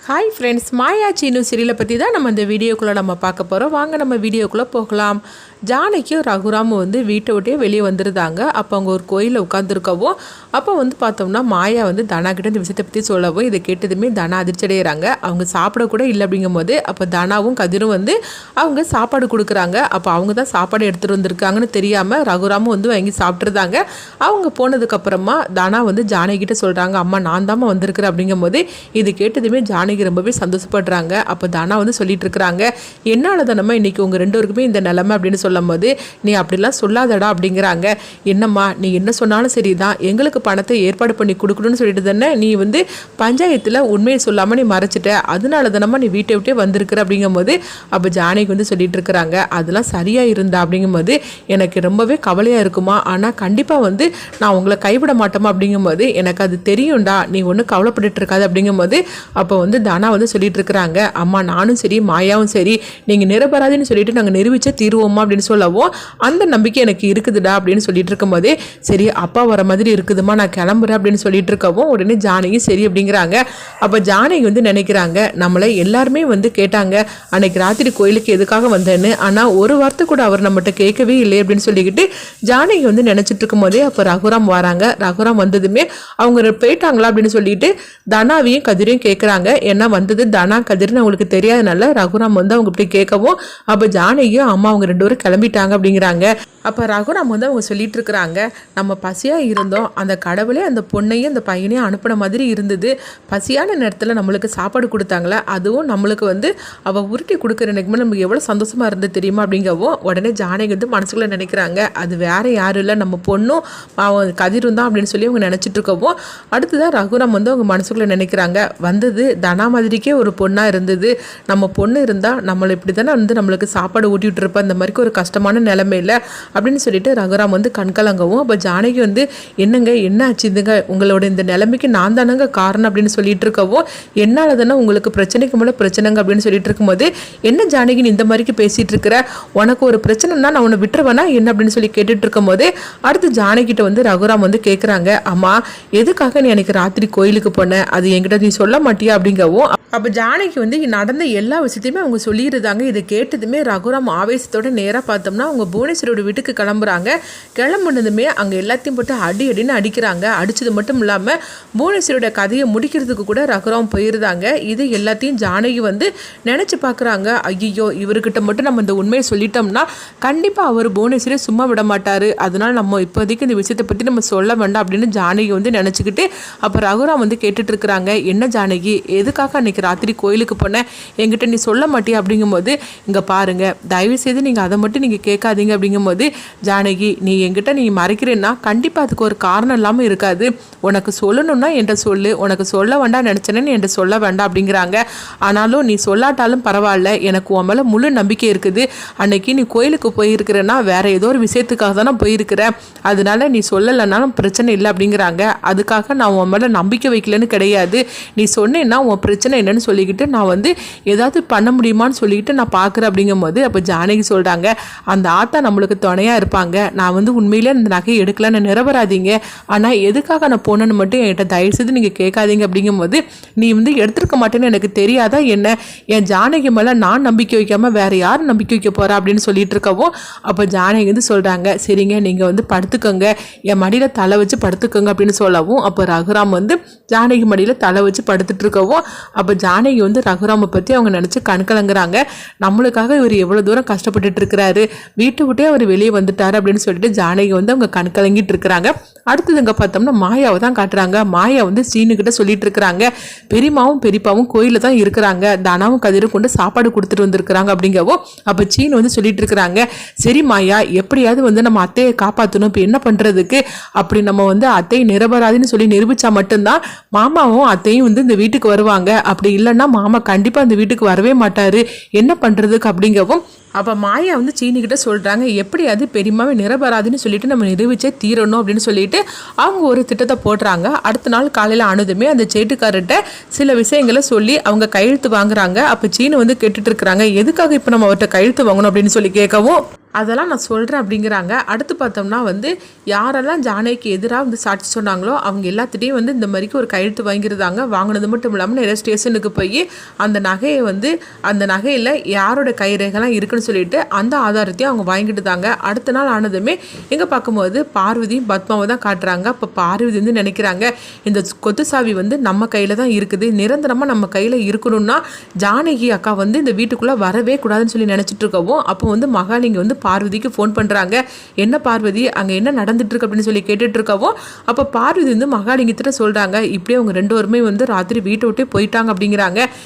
Hi friends, மாயா சீனு சீரியலை பற்றி தான் நம்ம இந்த வீடியோக்குள்ளே நம்ம பார்க்க போகிறோம். வாங்க நம்ம வீடியோக்குள்ளே போகலாம். ஜானகியும் ரகுராமும் வீட்டை விட்டே வெளியே வந்துருந்தாங்க. அப்போ அவங்க ஒரு கோயிலில் உட்காந்துருக்கவும் அப்போ பார்த்தோம்னா மாயா தனா கிட்ட இந்த விஷயத்தை பற்றி சொல்லவும் இதை கேட்டதுமே தனா அதிர்ச்சி அடைகிறாங்க. அவங்க சாப்பிடக்கூட இல்லை அப்படிங்கும்போது அப்போ தனாவும் கதிரும் அவங்க சாப்பாடு கொடுக்குறாங்க. அப்போ அவங்க தான் சாப்பாடு எடுத்துகிட்டு வந்திருக்காங்கன்னு தெரியாமல் ரகுராமும் வாங்கி சாப்பிட்ருந்தாங்க. அவங்க போனதுக்கப்புறமா தனா ஜானகிட்ட சொல்கிறாங்க, அம்மா நான் தாம்மா வந்திருக்கிறேன் அப்படிங்கும்போது இது கேட்டதுமே ஜானகி ரொம்பவே சந்தோஷப்படுறாங்க. அப்போ தனா சொல்லிட்டு இருக்கிறாங்க, என்னால் தானம்மா இன்னைக்கு உங்கள் ரெண்டு பேருக்குமே இந்த நிலைமை அப்படின்னு சொல்லும் போது நீ அப்படிலாம் சொல்லாதடா அப்படிங்கிறாங்க. என்னம்மா நீ என்ன சொன்னாலும் சரிதான், எங்களுக்கு பணத்தை ஏற்பாடு பண்ணி கொடுக்கணும்னு சொல்லிட்டு தானே நீ பஞ்சாயத்தில் உண்மையை சொல்லாமல் நீ மறைச்சிட்ட, அதனால தானம்மா நீ வீட்டை விட்டே வந்திருக்கிற அப்படிங்கும்போது அப்போ ஜானகி சொல்லிட்டு இருக்கிறாங்க, அதெல்லாம் சரியா இருந்தா அப்படிங்கும்போது எனக்கு ரொம்பவே கவலையாக இருக்குமா, ஆனால் கண்டிப்பாக நான் உங்களை கைவிட மாட்டோமா அப்படிங்கும்போது எனக்கு அது தெரியும்டா, நீ ஒன்றும் கவலைப்பட்டு இருக்காது அப்படிங்கும்போது அப்போ தனா சொல்லிட்டு இருக்கிறாங்க, அம்மா நானும் சரி மாயாவும் சரி நீங்கள் நிரபராதின்னு சொல்லிட்டு நாங்கள் நிரூபிச்ச தீருவோமா அப்படின்னு சொல்லவும் அந்த நம்பிக்கை எனக்கு இருக்குதுடா அப்படின்னு சொல்லிட்டு இருக்கும்போதே சரி அப்பா வர மாதிரி இருக்குதுமா நான் கிளம்புறேன் அப்படின்னு சொல்லிட்டு இருக்கவும் உடனே ஜானகி சரி அப்படிங்கிறாங்க. அப்போ ஜானகி நினைக்கிறாங்க, நம்மளை எல்லாருமே கேட்டாங்க அன்னைக்கு ராத்திரி கோயிலுக்கு எதுக்காக வந்தேன்னு, ஆனால் ஒரு வார்த்தை கூட அவர் நம்மகிட்ட கேட்கவே இல்லை அப்படின்னு சொல்லிக்கிட்டு ஜானகி நினைச்சிட்டு இருக்கும் போதே அப்போ ரகுராம் வராங்க. ரகுராம் வந்ததுமே அவங்க போயிட்டாங்களா அப்படின்னு சொல்லிட்டு தனாவையும் கதிரையும் கேட்குறாங்க. ஏன்னா தனா கதிர்னு அவங்களுக்கு தெரியாதனால ரகுராம் அவங்க இப்படி கேட்கவும் அப்போ ஜானகியும் அம்மா அவங்க ரெண்டு பேரும் கிளம்பிட்டாங்க அப்படிங்கிறாங்க. அப்போ ரகுராம் அவங்க சொல்லிட்டு இருக்கிறாங்க, நம்ம பசியாக இருந்தோம், அந்த கடவுளே அந்த பொண்ணையும் அந்த பையனையும் அனுப்பின மாதிரி இருந்தது, பசியான நேரத்தில் நம்மளுக்கு சாப்பாடு கொடுத்தாங்களே அதுவும் நம்மளுக்கு அவள் உருட்டி கொடுக்குற நினைக்கும்போது நமக்கு எவ்வளோ சந்தோஷமாக இருந்தது தெரியுமா அப்படிங்கவும் உடனே ஜானகி மனசுக்குள்ளே நினைக்கிறாங்க, அது வேற யாரும் இல்லை நம்ம பொண்ணும் அவன் கதிரும் தான் அப்படின்னு சொல்லி அவங்க நினச்சிட்டு இருக்கவும் அடுத்துதான் ரகுராம் அவங்க மனசுக்குள்ளே நினைக்கிறாங்க, வந்தது தனா மாதிரிக்கே ஒரு பொண்ணாக இருந்தது, நம்ம பொண்ணு இருந்தால் நம்மளை இப்படி தானே நம்மளுக்கு சாப்பாடு ஊட்டிகிட்டு இருப்போம், இந்த மாதிரி ஒரு கஷ்டமான நிலைமையில் அப்படின்னு சொல்லிட்டு ரகுராம் கண்கலங்கவும் அப்போ ஜானகி என்னங்க என்ன ஆச்சுதுங்க, உங்களோட இந்த நிலைமைக்கு நான் தானங்க காரணம் அப்படின்னு சொல்லிட்டு இருக்கவும் என்னால் தானே உங்களுக்கு பிரச்சனைக்கு மேலே பிரச்சனைங்க அப்படின்னு சொல்லிட்டு இருக்கும்போது என்ன ஜானகி இந்த மாதிரிக்கு பேசிட்டு இருக்கிற, உனக்கு ஒரு பிரச்சனைனா நான் உன்னை விட்டுருவேனா என்ன அப்படின்னு சொல்லி கேட்டுட்டு இருக்கும் போது அடுத்து ஜானகிட்ட ரகுராம் கேட்குறாங்க, அம்மா எதுக்காக நீ எனக்கு ராத்திரி கோயிலுக்கு போன, அது என்கிட்ட நீ சொல்ல மாட்டியா அப்படிங்கவும் அப்போ ஜானகி நடந்த எல்லா விஷயத்தையுமே அவங்க சொல்லிடுறாங்க. இதை கேட்டதுமே ரகுராம் ஆவேசத்தோட நேராக பார்த்தோம்னா அவங்க புவனேஸ்வரோட வீட்டுக்கு கிளம்புறாங்க. கிளம்புனதுமே அங்கே எல்லாத்தையும் போட்டு அடின்னு அடிக்கிறாங்க. அடித்தது மட்டும் இல்லாமல் புவனேஸ்வரோட கதையை முடிக்கிறதுக்கு கூட ரகுராம் போயிருந்தாங்க. இது எல்லாத்தையும் ஜானகி நினச்சி பார்க்குறாங்க, ஐயோ இவர்கிட்ட மட்டும் நம்ம இந்த உண்மையை சொல்லிட்டோம்னா கண்டிப்பாக அவர் புவனேஸ்வரை சும்மா விட மாட்டார், அதனால் நம்ம இப்போதைக்கு இந்த விஷயத்தை பற்றி நம்ம சொல்ல வேண்டாம் அப்படின்னு ஜானகி நினச்சிக்கிட்டு அப்போ ரகுராம் கேட்டுட்டு இருக்கிறாங்க, என்ன ஜானகி எதுக்காக அன்னைக்கு ராத்திரி கோயிலுக்கு போனேன் என்கிட்ட நீ சொல்ல மாட்டியா அப்படிங்கும்போது இங்கே பாருங்க தயவு செய்து நீங்கள் அதை மட்டும் நீங்கள் கேட்காதீங்க அப்படிங்கும்போது ஜானகி நீ என்கிட்ட நீ மறைக்கிறேன்னா கண்டிப்பாக அதுக்கு ஒரு காரணம் இல்லாமல் இருக்காது, உனக்கு சொல்லணும்னா என்கிட்ட சொல்லு, உனக்கு சொல்ல வேண்டாம் நினச்சேன்னு என்கிட்ட சொல்ல வேண்டாம் அப்படிங்கிறாங்க. ஆனாலும் நீ சொல்லாட்டாலும் பரவாயில்ல, எனக்கு உன் மேலே முழு நம்பிக்கை இருக்குது, அன்னைக்கு நீ கோயிலுக்கு போயிருக்கிறேன்னா வேற ஏதோ ஒரு விஷயத்துக்காக தானே போயிருக்கிற, அதனால நீ சொல்லலைன்னாலும் பிரச்சனை இல்லை அப்படிங்கிறாங்க. அதுக்காக நான் உன் மேலே நம்பிக்கை வைக்கலன்னு கிடையாது, நீ சொன்னேன்னா உன் பிரச்சனை என்னன்னு சொல்லிக்கிட்டு நான் ஏதாவது பண்ண முடியுமான்னு சொல்லிக்கிட்டு நான் பார்க்குறேன் அப்படிங்கும்போது அப்போ ஜானகி சொல்கிறாங்க, அந்த ஆத்தா நம்மளுக்கு துணையாக இருப்பாங்க, நான் உண்மையிலே அந்த நகையை எடுக்கலன்னு நிரபராதீங்க, ஆனால் எதுக்காக நான் போனேன்னு மட்டும் என்கிட்ட தயவு செய்து நீங்கள் கேட்காதீங்க அப்படிங்கும்போது நீ எடுத்திருக்க மாட்டேன்னு எனக்கு தெரியாதா என்ன, என் ஜானகி மேலே நான் நம்பிக்கை வைக்காமல் வேற யாரும் நம்பிக்கை வைக்க போகிறா அப்படின்னு சொல்லிட்டு இருக்கவும் அப்போ ஜானகி சொல்கிறாங்க, சரிங்க நீங்கள் படுத்துக்கோங்க, என் மடியில் தலை வச்சு படுத்துக்கோங்க அப்படின்னு சொல்லவும் அப்போ ரகுராம் ஜானகி மடியில் தலை வச்சு படுத்துட்டு இருக்கவும் அப்போ ஜானகி ரகுராமை பற்றி அவங்க நினச்சி கண்கலங்குறாங்க, நம்மளுக்காக இவர் எவ்வளோ தூரம் கஷ்டப்பட்டுட்டு இருக்கிறாரு, வீட்டை விட்டே அவர் வெளியே வந்துட்டார் அப்படின்னு சொல்லிட்டு ஜானகி அவங்க கண்கலங்கிட்டு இருக்கிறாங்க. அடுத்ததுங்க பார்த்தோம்னா மாயாவை தான் காட்டுறாங்க. மாயா சீனுக்கிட்ட சொல்லிட்டு இருக்கிறாங்க, பெரியமாவும் பெரியப்பாவும் கோயிலில் தான் இருக்கிறாங்க, தனாவும் கதிரும் கொண்டு சாப்பாடு கொடுத்துட்டு வந்திருக்கிறாங்க அப்படிங்கவோ அப்போ சீனு சொல்லிட்டு இருக்கிறாங்க, சரி மாயா எப்படியாவது நம்ம அத்தையை காப்பாற்றணும், இப்போ என்ன பண்ணுறதுக்கு, அப்படி நம்ம அத்தையை நிரபராதின்னு சொல்லி நிரூபித்தா மட்டும்தான் மாமாவும் அத்தையும் இந்த வீட்டுக்கு வருவாங்க, அப்படி இல்லைன்னா மாமா கண்டிப்பாக அந்த வீட்டுக்கு வரவே மாட்டார், என்ன பண்ணுறதுக்கு அப்படிங்கவும் அப்போ மாயா சீனிக்கிட்ட சொல்கிறாங்க, எப்படியாவது பெரியமாவே நிரபராதின்னு சொல்லிட்டு நம்ம நிரூபிச்சே தீரணும் அப்படின்னு சொல்லிட்டு அவங்க ஒரு திட்டத்தை போடுறாங்க. அடுத்த நாள் காலையில் ஆனதுமே அந்த சேட்டுக்காரர்கிட்ட சில விஷயங்களை சொல்லி அவங்க கையெழுத்து வாங்குறாங்க. அப்போ சீனு கேட்டுட்டு இருக்கிறாங்க, எதுக்காக இப்போ நம்ம அவர்கிட்ட கையெழுத்து வாங்கணும் அப்படின்னு சொல்லி கேட்கவும் அதெல்லாம் நான் சொல்கிறேன் அப்படிங்கிறாங்க. அடுத்து பார்த்தோம்னா வந்து யாரெல்லாம் ஜானகிக்கு எதிராக வந்து சாட்சி சொன்னாங்களோ அவங்க எல்லாத்திட்டையும் வந்து இந்த மாதிரிக்கு ஒரு கையெழுத்து வாங்கியிருந்தாங்க. வாங்கினது மட்டும் இல்லாமல் நிறைய ஸ்டேஷனுக்கு போய் அந்த நகையை வந்து அந்த நகையில் யாரோட கைரேகைலாம் இருக்குன்னு சொல்லிட்டு அந்த ஆதாரத்தையும் அவங்க வாங்கிட்டு தாங்க. அடுத்த நாள் ஆனதுமே எங்கே பார்க்கும்போது பார்வதியும் பத்மாவை தான் காட்டுறாங்க. அப்போ பார்வதி வந்து நினைக்கிறாங்க இந்த கொத்து சாவி வந்து நம்ம கையில் தான் இருக்குது, நிரந்தரமாக நம்ம கையில் இருக்கணும்னா ஜானகி அக்கா வந்து இந்த வீட்டுக்குள்ளே வரவே கூடாதுன்னு சொல்லி நினச்சிட்டு இருக்கவும் அப்போ வந்து மகாலிங்க வந்து பார்வதிக்கு ஃபோன் பண்ணுறாங்க. என்ன பார்வதி அங்கே என்ன நடந்துட்டு இருக்கு அப்படின்னு சொல்லி கேட்டுட்டு இருக்கவும் அப்போ பார்வதி வந்து மகாலிங்கத்திட்ட சொல்கிறாங்க இப்படியே அவங்க 2 பேருமே வந்து ராத்திரி வீட்டை விட்டே போயிட்டாங்க அப்படிங்கிறாங்க.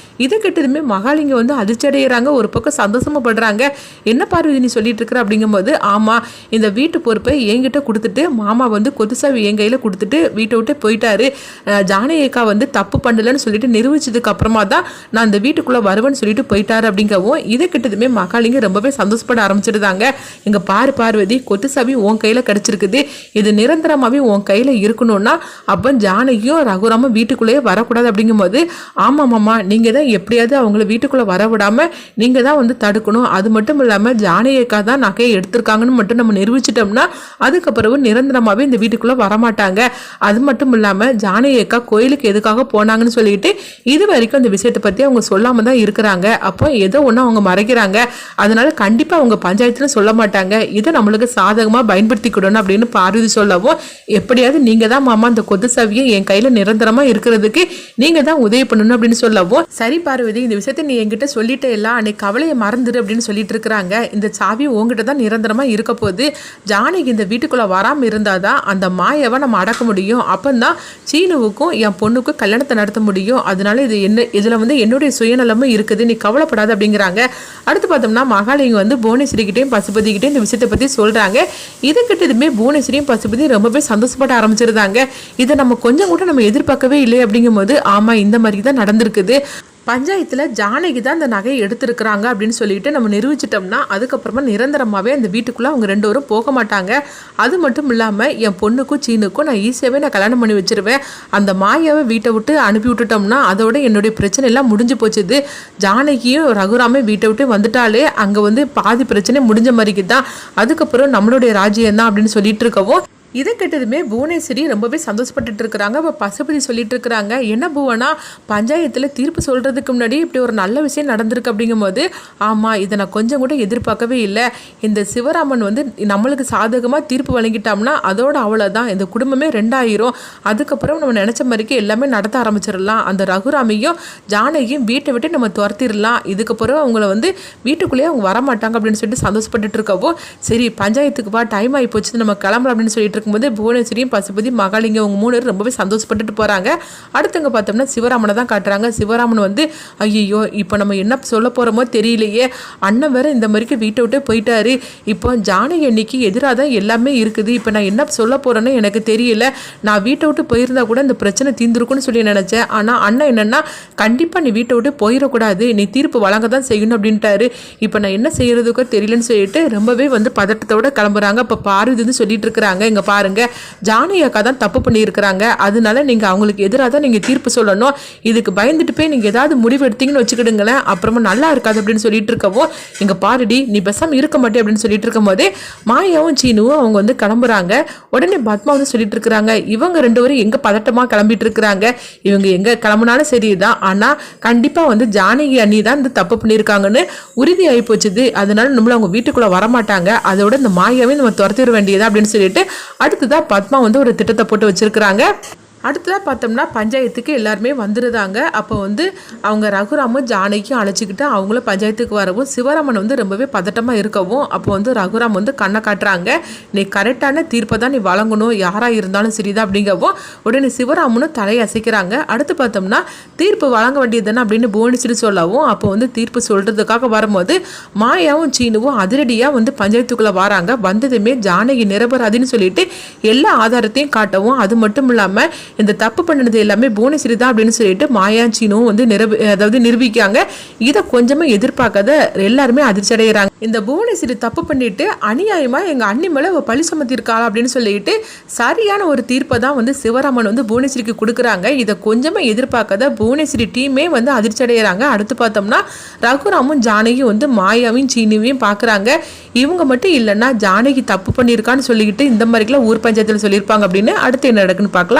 இதை கேட்டதுமே மகாலிங்க வந்து அதிர்ச்சி அடைகிறாங்க, ஒரு பக்கம் சந்தோஷமாப்படுறாங்க. என்ன பார்வதி நீ சொல்லிட்டு இருக்கிற அப்படிங்கும்போது ஆமாம் இந்த வீட்டு பொறுப்பை என்கிட்ட கொடுத்துட்டு மாமா வந்து கொத்துசாவி என் கையில் கொடுத்துட்டு வீட்டை விட்டே போயிட்டாரு, ஜானகிக்கா வந்து தப்பு பண்ணலன்னு சொல்லிட்டு நிரூபிச்சதுக்கு அப்புறமா தான் நான் இந்த வீட்டுக்குள்ளே வருவேன்னு சொல்லிட்டு போயிட்டாரு அப்படிங்கவும் இதை கிட்டதுமே மகாலிங்க ரொம்பவே சந்தோஷப்பட ஆரம்பிச்சிருந்தாங்க. இங்க பாரு பார்வதி கொத்துசாவி உன் கையில கிடைச்சிருக்குது, இது நிரந்தரமாவே உன் கையில இருக்கணும்னா அப்ப ஜானகியும் ரகுராமும் வீட்டுக்குள்ளேயே வரக்கூடாது அப்படிங்கும்போது ஆமா மாமா நீங்க தான் எப்படியாவது அவங்கள வீட்டுக்குள்ள வர விடாம நீங்க தான் வந்து தடுக்கணும், அது மட்டும் இல்லாம ஜானகிக்கா தான் நகையை எடுத்திருக்காங்கன்னு மட்டும் நம்ம நிரூபிச்சிட்டோம்னா அதுக்கப்புறம் நிரந்தரமாவே இந்த வீட்டுக்குள்ள வரமாட்டாங்க, அது மட்டும் இல்லாம ஜானகிக்கா கோயிலுக்கு எதுக்காக போனாங்கன்னு சொல்லிட்டு இது வரைக்கும் அந்த விஷயத்தை பத்தி அவங்க சொல்லாம தான் இருக்கிறாங்க. அப்போ ஏதோ ஒன்று அவங்க மறைக்கிறாங்க, அதனால கண்டிப்பா அவங்க பஞ்சாயத்துல சொல்ல மாட்டாங்க, இதை நம்மளுக்கு சாதகமாக பயன்படுத்திக்கிடணும் அப்படின்னு பார்வதி சொல்லவும் எப்படியாவது நீங்கள் தான் மாமா அந்த கொத்து சாவியை என் கையில் நிரந்தரமாக இருக்கிறதுக்கு நீங்கள் தான் உதவி பண்ணணும் அப்படின்னு சொல்லவும் சரி பார்வதி இந்த விஷயத்தை நீ என்கிட்ட சொல்லிட்டே எல்லாம் அன்னைக்கு கவலையை மறந்துடு அப்படின்னு சொல்லிட்டு இருக்கிறாங்க. இந்த சாவி உங்ககிட்ட தான் நிரந்தரமாக இருக்க போது, ஜானகி இந்த வீட்டுக்குள்ளே வராமல் இருந்தால் தான் அந்த மாயாவை நம்ம அடக்க முடியும், அப்போதான் சீனுவுக்கும் என் பொண்ணுக்கும் கல்யாணத்தை நடத்த முடியும், அதனால இது என்ன இதில் வந்து என்னுடைய சுயநலமும் இருக்குது, நீ கவலைப்படாது அப்படிங்கிறாங்க. அடுத்து பார்த்தோம்னா மகாலிங்க வந்து புவனேஸ்வரிக்கிட்டையும் பசுபதிக்கிட்டே இந்த விஷயத்தை பற்றி சொல்கிறாங்க. இது கிட்டதுமே புவனேஸ்வரியும் பசுபதி ரொம்பவே சந்தோஷப்பட ஆரம்பிச்சிருந்தாங்க. இதை நம்ம கொஞ்சம் கூட நம்ம எதிர்பார்க்கவே இல்லை அப்படிங்கும்போது ஆமாம் இந்த மாதிரி தான் நடந்திருக்குது, பஞ்சாயத்தில் ஜானகி தான் அந்த நகையை எடுத்துருக்குறாங்க அப்படின்னு சொல்லிட்டு நம்ம நிரூபிச்சிட்டோம்னா அதுக்கப்புறமா நிரந்தரமாகவே அந்த வீட்டுக்குள்ளே அவங்க 2 பேரும் போக மாட்டாங்க. அது மட்டும் இல்லாமல் என் பொண்ணுக்கும் சீனுக்கும் நான் ஈஸியாகவே நான் கல்யாணம் பண்ணி வச்சிருவேன், அந்த மாயாவை வீட்டை விட்டு அனுப்பி விட்டுட்டோம்னா அதோட என்னுடைய பிரச்சனை எல்லாம் முடிஞ்சு போச்சுது, ஜானகியும் ரகுராமே வீட்டை விட்டு வந்துட்டாலே அங்கே வந்து பாதி பிரச்சனை முடிஞ்ச மாதிரிக்கு தான், அதுக்கப்புறம் நம்மளுடைய ராஜ்யம் தான் அப்படின்னு சொல்லிட்டு இருக்கவும் இதை கேட்டதுமே புவனேஸ்வரி ரொம்பவே சந்தோஷப்பட்டுட்டு இருக்கிறாங்க. அப்போ பசுபதி சொல்லிட்டு இருக்கிறாங்க என்ன புவனா பஞ்சாயத்தில் தீர்ப்பு சொல்கிறதுக்கு முன்னாடி இப்படி ஒரு நல்ல விஷயம் நடந்திருக்கு அப்படிங்கும்போது ஆமாம் இதை நான் கொஞ்சம் கூட எதிர்பார்க்கவே இல்லை, இந்த சிவராமன் வந்து நம்மளுக்கு சாதகமாக தீர்ப்பு வழங்கிட்டோம்னா அதோட அவ்வளோதான், இந்த குடும்பமே 2 அதுக்கப்புறம் நம்ம நினச்ச மாதிரிக்கு எல்லாமே நடத்த ஆரம்பிச்சிடலாம், அந்த ரகுராமையும் ஜானகியும் வீட்டை விட்டு நம்ம துரத்திடலாம், இதுக்கப்புறம் அவங்கள வந்து வீட்டுக்குள்ளேயே அவங்க வரமாட்டாங்க அப்படின்னு சொல்லிட்டு சந்தோஷப்பட்டுட்டு இருக்கவோ சரி பஞ்சாயத்துக்கு வா டைம் ஆகி போச்சு நம்ம கிளம்புறோம் அப்படின்னு சொல்லிட்டு இருக்கும்போது புவனேஸ்வரியும் பசுபதி மகாலிங்க அவங்க 3 பேரும் ரொம்பவே சந்தோஷப்பட்டுட்டு போகிறாங்க. அடுத்தவங்க பார்த்தோம்னா சிவராமனை தான் காட்டுறாங்க. சிவராமன் வந்து ஐயோ இப்போ நம்ம என்ன சொல்ல போகிறோமோ தெரியலையே, அண்ணன் வேற இந்த மாதிரிக்கு வீட்டை விட்டு போயிட்டாரு, இப்போ ஜானகி அன்னைக்கு எதிராக தான் எல்லாமே இருக்குது, இப்போ நான் என்ன சொல்ல போகிறேன்னு எனக்கு தெரியல, நான் வீட்டை விட்டு போயிருந்தா கூட இந்த பிரச்சனை தீர்ந்துருக்குன்னு சொல்லி நினச்சேன், ஆனால் அண்ணன் என்னென்னா கண்டிப்பாக நீ வீட்டை விட்டு போயிடக்கூடாது, நீ தீர்ப்பு வழங்க தான் செய்யணும் அப்படின்ட்டாரு, இப்போ நான் என்ன செய்யறதுக்கோ தெரியலன்னு சொல்லிட்டு ரொம்பவே வந்து பதட்டத்தோட கிளம்புறாங்க. இப்போ பார்வதி வந்து சொல்லிட்டு இருக்கிறாங்க இங்கே பாருங்க ஜானகி அக்கா தான் தப்பு பண்ணியிருக்கிறாங்க, அதனால நீங்கள் அவங்களுக்கு எதிராக தான் நீங்கள் தீர்ப்பு சொல்லணும், இதுக்கு பயந்துட்டு போய் நீங்கள் ஏதாவது முடிவு எடுத்தீங்கன்னு வச்சுக்கிடுங்களேன் அப்புறமா நல்லா இருக்காது அப்படின்னு சொல்லிட்டு இருக்கவும் இங்கே பாருடி நீ பெசாம இருக்க மாட்டே அப்படின்னு சொல்லிட்டு இருக்கும் போதே மாயாவும் சீனுவும் அவங்க வந்து கிளம்புறாங்க. உடனே பத்மா வந்து சொல்லிட்டு இருக்கிறாங்க இவங்க 2 பேரும் எங்கே பதட்டமாக கிளம்பிட்டு இருக்கிறாங்க, இவங்க எங்கே கிளம்புனாலும் சரிதான், ஆனால் கண்டிப்பாக வந்து ஜானகி அண்ணி தான் இந்த தப்பு பண்ணியிருக்காங்கன்னு உறுதி ஆகி போச்சுது, அதனால நம்மள அவங்க வீட்டுக்குள்ளே வரமாட்டாங்க, அதோட இந்த மாயாவே நம்ம துரத்திட வேண்டியதா அப்படின்னு சொல்லிட்டு அடுத்ததான் பத்மா வந்து ஒரு திட்டத்தை போட்டு வச்சிருக்கிறாங்க. அடுத்ததாக பார்த்தோம்னா பஞ்சாயத்துக்கு எல்லாருமே வந்துருந்தாங்க. அப்போ வந்து அவங்க ரகுராமும் ஜானகியும் அழைச்சிக்கிட்டு அவங்கள பஞ்சாயத்துக்கு வரவும் சிவராமன் வந்து ரொம்பவே பதட்டமாக இருக்கவும் அப்போ வந்து ரகுராம் வந்து கண்ணை காட்டுறாங்க, நீ கரெக்டான தீர்ப்பை தான் நீ வழங்கணும் யாராக இருந்தாலும் சரிதான் அப்படிங்கவும் உடனே சிவராமனும் தலையை அசைக்கிறாங்க. அடுத்து பார்த்தோம்னா தீர்ப்பு வழங்க வேண்டியது தானே அப்படின்னு புவனேஸ்வரி சொல்லவும் அப்போ வந்து தீர்ப்பு சொல்கிறதுக்காக வரும்போது மாயாவும் சீனுவும் அதிரடியாக வந்து பஞ்சாயத்துக்குள்ளே வராங்க. வந்ததுமே ஜானகி நிரபராதின்னு சொல்லிட்டு எல்லா ஆதாரத்தையும் காட்டவும் அது மட்டும் இல்லாமல் இந்த தப்பு பண்ணினது எல்லாமே புவனேஸ்வரி தான் அப்படின்னு சொல்லிட்டு மாயா சீனுவும் வந்து நிரூபிக்காங்க. இதை கொஞ்சமே எதிர்பார்க்காத எல்லாருமே அதிர்ச்சி அடைகிறாங்க. இந்த புவனேஸ்வரி தப்பு பண்ணிட்டு அநியாயமா எங்க அண்ணி மேல பழி சுமத்திருக்காளா அப்படின்னு சொல்லிட்டு சரியான ஒரு தீர்ப்பை தான் வந்து சிவராமன் வந்து புவனேஸ்வரிக்கு கொடுக்குறாங்க. இதை கொஞ்சமே எதிர்பார்க்காத புவனேஸ்வரி டீமே வந்து அதிர்ச்சி அடைகிறாங்க. அடுத்து பார்த்தோம்னா ரகுராமும் ஜானகியும் வந்து மாயாவையும் சீனிவையும் பார்க்குறாங்க. இவங்க மட்டும் இல்லைன்னா ஜானகி தப்பு பண்ணியிருக்கான்னு சொல்லிக்கிட்டு இந்த மாதிரிக்கெல்லாம் ஊர் பஞ்சாயத்தில் சொல்லியிருப்பாங்க அப்படின்னு அடுத்து என்ன நடக்குன்னு பார்க்கலாம்.